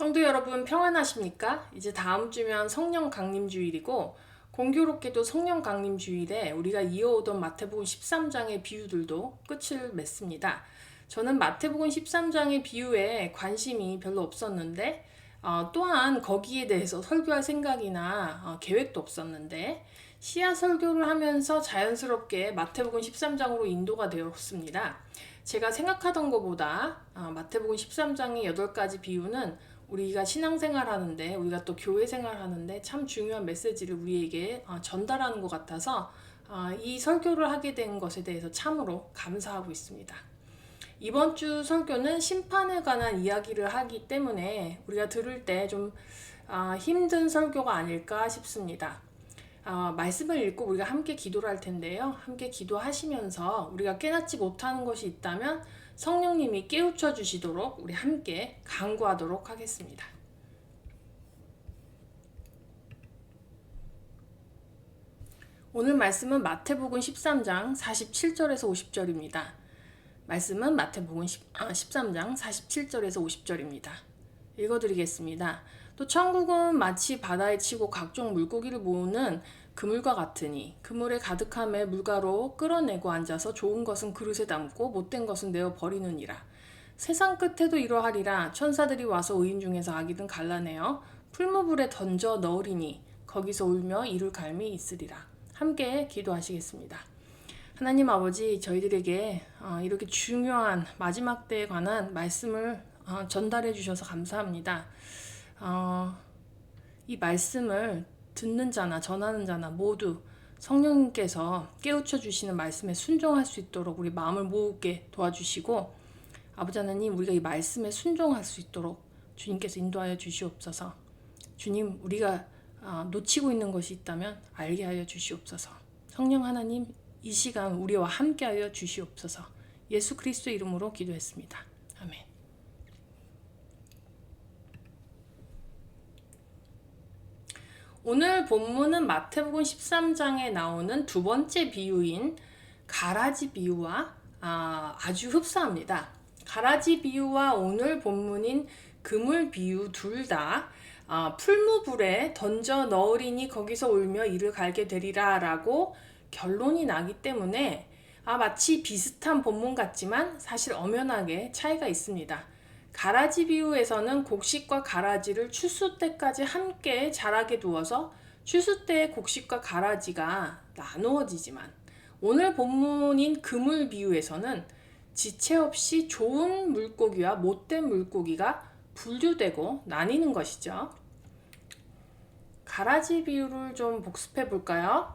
성도 여러분 평안하십니까? 이제 다음 주면 성령 강림 주일이고 공교롭게도 성령 강림 주일에 우리가 이어오던 마태복음 13장의 비유들도 끝을 맺습니다. 저는 마태복음 13장의 비유에 관심이 별로 없었는데 또한 거기에 대해서 설교할 생각이나 계획도 없었는데 시야 설교를 하면서 자연스럽게 마태복음 13장으로 인도가 되었습니다. 제가 생각하던 것보다 마태복음 13장의 8가지 비유는 우리가 신앙생활 하는데 우리가 또 교회 생활 하는데 참 중요한 메시지를 우리에게 전달하는 것 같아서 이 설교를 하게 된 것에 대해서 참으로 감사하고 있습니다. 이번 주 설교는 심판에 관한 이야기를 하기 때문에 우리가 들을 때 좀 힘든 설교가 아닐까 싶습니다. 말씀을 읽고 우리가 함께 기도를 할 텐데요. 함께 기도하시면서 우리가 깨닫지 못하는 것이 있다면 성령님이 깨우쳐 주시도록 우리 함께 간구하도록 하겠습니다. 오늘 말씀은 마태복음 13장 47절에서 50절입니다. 말씀은 마태복음 13장 47절에서 50절입니다. 읽어드리겠습니다. 또 천국은 마치 바다에 치고 각종 물고기를 모으는 그물과 같으니 그물에 가득함에 물가로 끌어내고 앉아서 좋은 것은 그릇에 담고 못된 것은 내어 버리느니라. 세상 끝에도 이러하리라. 천사들이 와서 의인 중에서 악이든 갈라내어 풀무불에 던져 넣으리니 거기서 울며 이를 갈미 있으리라. 함께 기도하시겠습니다. 하나님 아버지, 저희들에게 이렇게 중요한 마지막 때에 관한 말씀을 전달해 주셔서 감사합니다. 이 말씀을 듣는 자나 전하는 자나 모두 성령님께서 깨우쳐 주시는 말씀에 순종할 수 있도록 우리 마음을 모으게 도와주시고, 아버지 하나님, 우리가 이 말씀에 순종할 수 있도록 주님께서 인도하여 주시옵소서. 주님, 우리가 놓치고 있는 것이 있다면 알게 하여 주시옵소서. 성령 하나님, 이 시간 우리와 함께 하여 주시옵소서. 예수 그리스도의 이름으로 기도했습니다. 아멘. 오늘 본문은 마태복음 13장에 나오는 두 번째 비유인 가라지 비유와 아주 흡사합니다. 가라지 비유와 오늘 본문인 그물 비유 둘 다 풀무불에 던져 넣으리니 거기서 울며 이를 갈게 되리라 라고 결론이 나기 때문에 마치 비슷한 본문 같지만 사실 엄연하게 차이가 있습니다. 가라지 비유에서는 곡식과 가라지를 추수 때까지 함께 자라게 두어서 추수 때의 곡식과 가라지가 나누어지지만, 오늘 본문인 그물 비유에서는 지체 없이 좋은 물고기와 못된 물고기가 분류되고 나뉘는 것이죠. 가라지 비유를 좀 복습해 볼까요?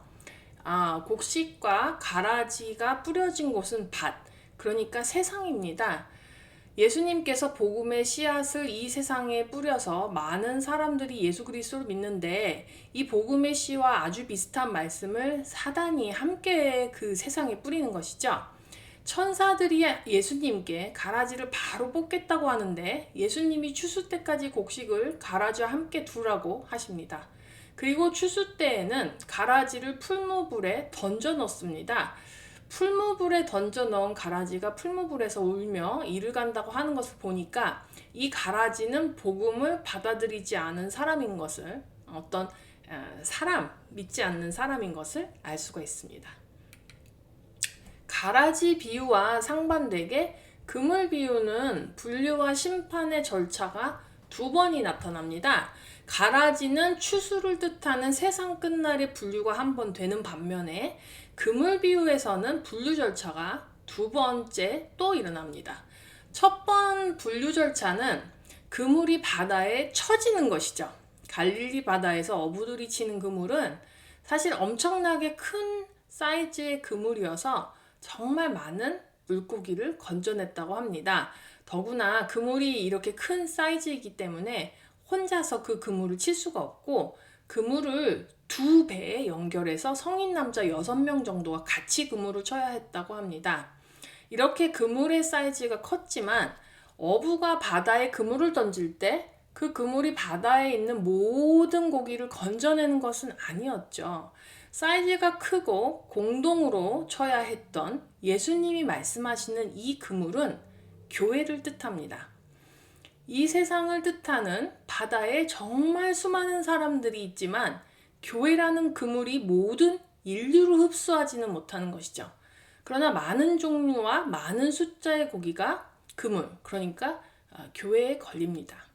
곡식과 가라지가 뿌려진 곳은 밭, 그러니까 세상입니다. 예수님께서 복음의 씨앗을 이 세상에 뿌려서 많은 사람들이 예수 그리스도를 믿는데, 이 복음의 씨와 아주 비슷한 말씀을 사단이 함께 그 세상에 뿌리는 것이죠. 천사들이 예수님께 가라지를 바로 뽑겠다고 하는데 예수님이 추수 때까지 곡식을 가라지와 함께 두라고 하십니다. 그리고 추수 때에는 가라지를 풀무불에 던져 넣습니다. 풀무불에 던져 넣은 가라지가 풀무불에서 울며 이를 간다고 하는 것을 보니까 이 가라지는 복음을 받아들이지 않은 사람인 것을, 어떤 믿지 않는 사람인 것을 알 수가 있습니다. 가라지 비유와 상반되게 그물 비유는 분류와 심판의 절차가 두 번이 나타납니다. 가라지는 추수를 뜻하는 세상 끝날의 분류가 한 번 되는 반면에 그물 비유에서는 분류 절차가 두 번째 또 일어납니다. 첫 번 분류 절차는 그물이 바다에 쳐지는 것이죠. 갈릴리 바다에서 어부들이 치는 그물은 사실 엄청나게 큰 사이즈의 그물이어서 정말 많은 물고기를 건져냈다고 합니다. 더구나 그물이 이렇게 큰 사이즈이기 때문에 혼자서 그 그물을 칠 수가 없고, 그물을 두 배에 연결해서 성인 남자 6명 정도가 같이 그물을 쳐야 했다고 합니다. 이렇게 그물의 사이즈가 컸지만 어부가 바다에 그물을 던질 때 그 그물이 바다에 있는 모든 고기를 건져내는 것은 아니었죠. 사이즈가 크고 공동으로 쳐야 했던 예수님이 말씀하시는 이 그물은 교회를 뜻합니다. 이 세상을 뜻하는 바다에 정말 수많은 사람들이 있지만 교회라는 그물이 모든 인류를 흡수하지는 못하는 것이죠. 그러나 많은 종류와 많은 숫자의 고기가 그물, 그러니까 교회에 걸립니다.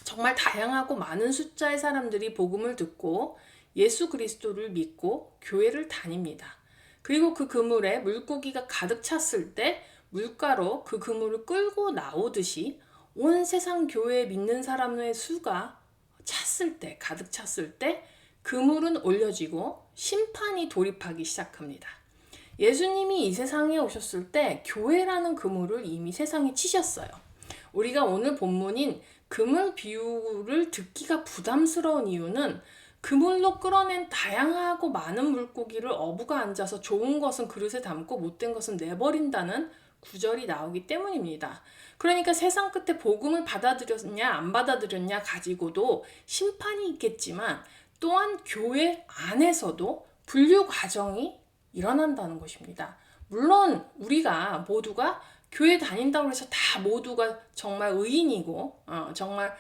정말 다양하고 많은 숫자의 사람들이 복음을 듣고 예수 그리스도를 믿고 교회를 다닙니다. 그리고 그 그물에 물고기가 가득 찼을 때 물가로 그 그물을 끌고 나오듯이 온 세상 교회에 믿는 사람의 수가 찼을 때, 가득 찼을 때 그물은 올려지고 심판이 돌입하기 시작합니다. 예수님이 이 세상에 오셨을 때 교회라는 그물을 이미 세상에 치셨어요. 우리가 오늘 본문인 그물 비유를 듣기가 부담스러운 이유는 그물로 끌어낸 다양하고 많은 물고기를 어부가 앉아서 좋은 것은 그릇에 담고 못된 것은 내버린다는 구절이 나오기 때문입니다. 그러니까 세상 끝에 복음을 받아들였냐 안 받아들였냐 가지고도 심판이 있겠지만 또한 교회 안에서도 분류 과정이 일어난다는 것입니다. 물론 우리가 모두가 교회 다닌다고 해서 다 모두가 정말 의인이고 정말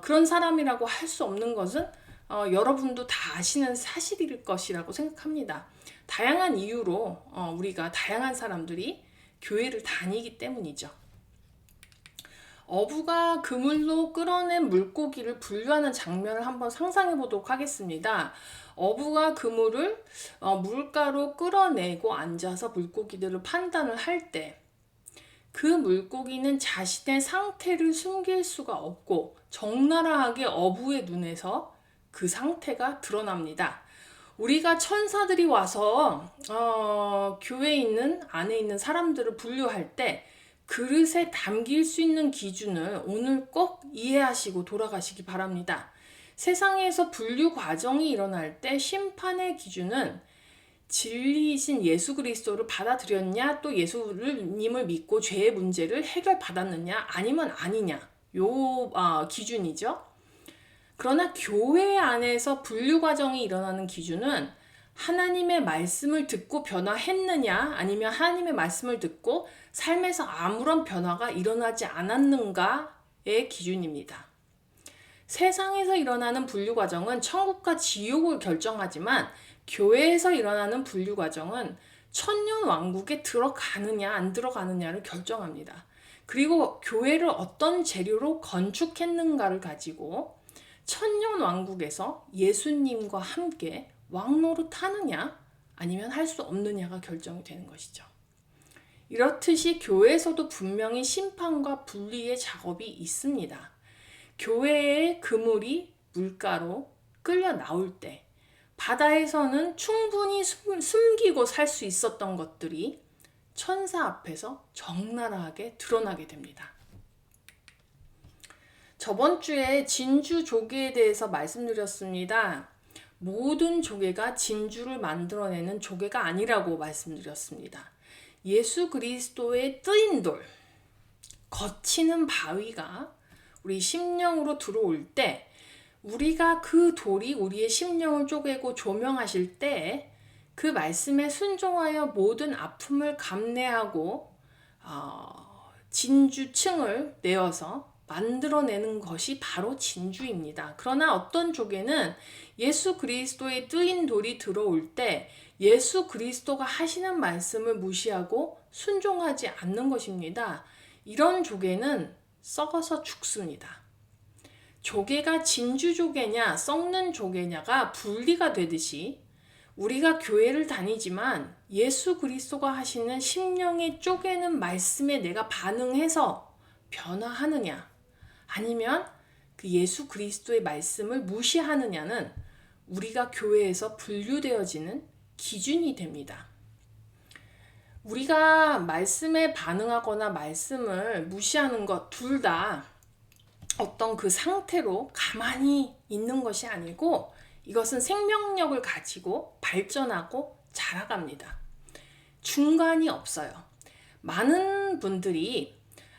그런 사람이라고 할 수 없는 것은 여러분도 다 아시는 사실일 것이라고 생각합니다. 다양한 이유로 우리가 다양한 사람들이 교회를 다니기 때문이죠. 어부가 그물로 끌어낸 물고기를 분류하는 장면을 한번 상상해 보도록 하겠습니다. 어부가 그물을 물가로 끌어내고 앉아서 물고기들을 판단을 할 때 그 물고기는 자신의 상태를 숨길 수가 없고 적나라하게 어부의 눈에서 그 상태가 드러납니다. 우리가 천사들이 와서 교회에 안에 있는 사람들을 분류할 때 그릇에 담길 수 있는 기준을 오늘 꼭 이해하시고 돌아가시기 바랍니다. 세상에서 분류 과정이 일어날 때 심판의 기준은 진리이신 예수 그리스도를 받아들였냐, 또 예수님을 믿고 죄의 문제를 해결받았느냐, 아니면 아니냐, 요 기준이죠. 그러나 교회 안에서 분류 과정이 일어나는 기준은 하나님의 말씀을 듣고 변화했느냐, 아니면 하나님의 말씀을 듣고 삶에서 아무런 변화가 일어나지 않았는가의 기준입니다. 세상에서 일어나는 분류 과정은 천국과 지옥을 결정하지만 교회에서 일어나는 분류 과정은 천년 왕국에 들어가느냐 안 들어가느냐를 결정합니다. 그리고 교회를 어떤 재료로 건축했는가를 가지고 천년 왕국에서 예수님과 함께 왕노릇 하느냐 아니면 할 수 없느냐가 결정이 되는 것이죠. 이렇듯이 교회에서도 분명히 심판과 분리의 작업이 있습니다. 교회의 그물이 물가로 끌려 나올 때 바다에서는 충분히 숨기고 살 수 있었던 것들이 천사 앞에서 적나라하게 드러나게 됩니다. 저번 주에 진주 조개에 대해서 말씀드렸습니다. 모든 조개가 진주를 만들어내는 조개가 아니라고 말씀드렸습니다. 예수 그리스도의 뜨인 돌, 거치는 바위가 우리 심령으로 들어올 때 우리가 그 돌이 우리의 심령을 쪼개고 조명하실 때 그 말씀에 순종하여 모든 아픔을 감내하고 진주층을 내어서 만들어내는 것이 바로 진주입니다. 그러나 어떤 조개는 예수 그리스도의 뜨인 돌이 들어올 때 예수 그리스도가 하시는 말씀을 무시하고 순종하지 않는 것입니다. 이런 조개는 썩어서 죽습니다. 조개가 진주 조개냐 썩는 조개냐가 분리가 되듯이 우리가 교회를 다니지만 예수 그리스도가 하시는 심령의 쪼개는 말씀에 내가 반응해서 변화하느냐 아니면 그 예수 그리스도의 말씀을 무시하느냐는 우리가 교회에서 분류되어지는 기준이 됩니다. 우리가 말씀에 반응하거나 말씀을 무시하는 것 둘 다 어떤 그 상태로 가만히 있는 것이 아니고 이것은 생명력을 가지고 발전하고 자라갑니다. 중간이 없어요. 많은 분들이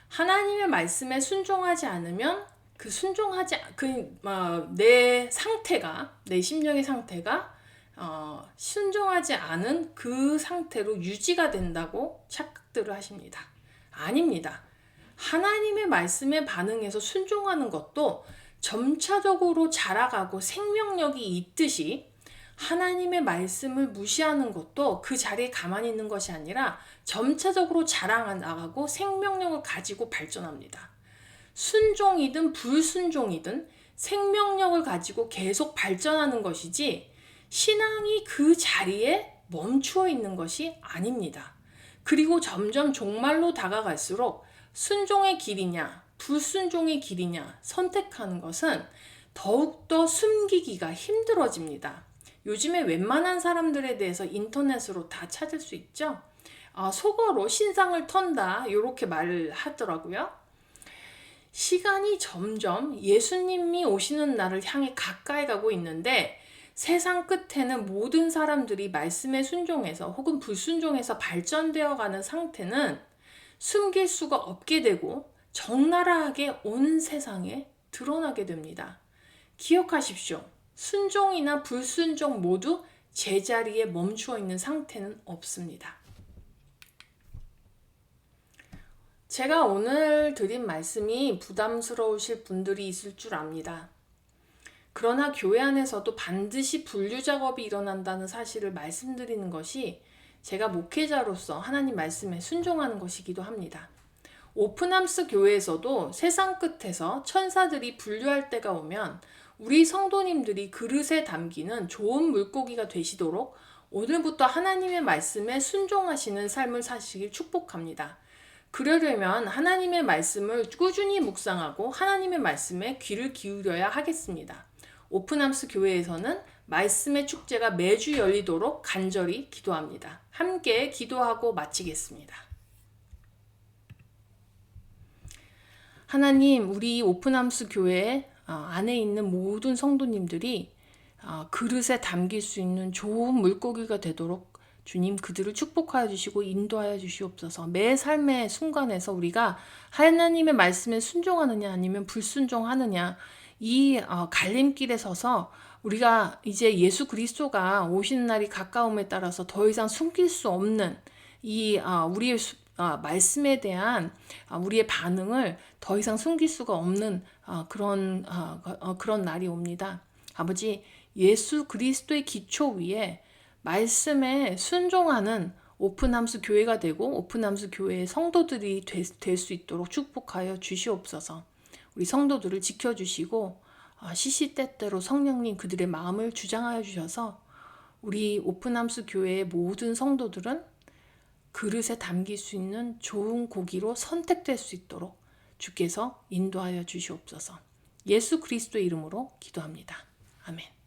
하나님의 말씀에 순종하지 않으면 내 상태가 내 심령의 상태가 순종하지 않은 그 상태로 유지가 된다고 착각들을 하십니다. 아닙니다. 하나님의 말씀에 반응해서 순종하는 것도 점차적으로 자라가고 생명력이 있듯이 하나님의 말씀을 무시하는 것도 그 자리에 가만히 있는 것이 아니라 점차적으로 자라나가고 생명력을 가지고 발전합니다. 순종이든 불순종이든 생명력을 가지고 계속 발전하는 것이지 신앙이 그 자리에 멈추어 있는 것이 아닙니다. 그리고 점점 종말로 다가갈수록 순종의 길이냐 불순종의 길이냐 선택하는 것은 더욱더 숨기기가 힘들어집니다. 요즘에 웬만한 사람들에 대해서 인터넷으로 다 찾을 수 있죠. 속어로 신상을 턴다 이렇게 말을 하더라고요. 시간이 점점 예수님이 오시는 날을 향해 가까이 가고 있는데 세상 끝에는 모든 사람들이 말씀에 순종해서 혹은 불순종해서 발전되어 가는 상태는 숨길 수가 없게 되고 적나라하게 온 세상에 드러나게 됩니다. 기억하십시오. 순종이나 불순종 모두 제자리에 멈추어 있는 상태는 없습니다. 제가 오늘 드린 말씀이 부담스러우실 분들이 있을 줄 압니다. 그러나 교회 안에서도 반드시 분류 작업이 일어난다는 사실을 말씀드리는 것이 제가 목회자로서 하나님 말씀에 순종하는 것이기도 합니다. 오픈함스 교회에서도 세상 끝에서 천사들이 분류할 때가 오면 우리 성도님들이 그릇에 담기는 좋은 물고기가 되시도록 오늘부터 하나님의 말씀에 순종하시는 삶을 사시길 축복합니다. 그러려면 하나님의 말씀을 꾸준히 묵상하고 하나님의 말씀에 귀를 기울여야 하겠습니다. 오픈함스 교회에서는 말씀의 축제가 매주 열리도록 간절히 기도합니다. 함께 기도하고 마치겠습니다. 하나님, 우리 오픈함스 교회 안에 있는 모든 성도님들이 그릇에 담길 수 있는 좋은 물고기가 되도록 주님 그들을 축복하여 주시고 인도하여 주시옵소서. 매 삶의 순간에서 우리가 하나님의 말씀에 순종하느냐 아니면 불순종하느냐 이 갈림길에 서서 우리가 이제 예수 그리스도가 오시는 날이 가까움에 따라서 더 이상 숨길 수 없는 이 우리의 말씀에 대한 우리의 반응을 더 이상 숨길 수가 없는 그런 날이 옵니다. 아버지, 예수 그리스도의 기초 위에 말씀에 순종하는 오픈함스 교회가 되고 오픈함스 교회의 성도들이 될 수 있도록 축복하여 주시옵소서. 우리 성도들을 지켜주시고 시시때때로 성령님 그들의 마음을 주장하여 주셔서 우리 오픈함스 교회의 모든 성도들은 그릇에 담길 수 있는 좋은 고기로 선택될 수 있도록 주께서 인도하여 주시옵소서. 예수 그리스도의 이름으로 기도합니다. 아멘.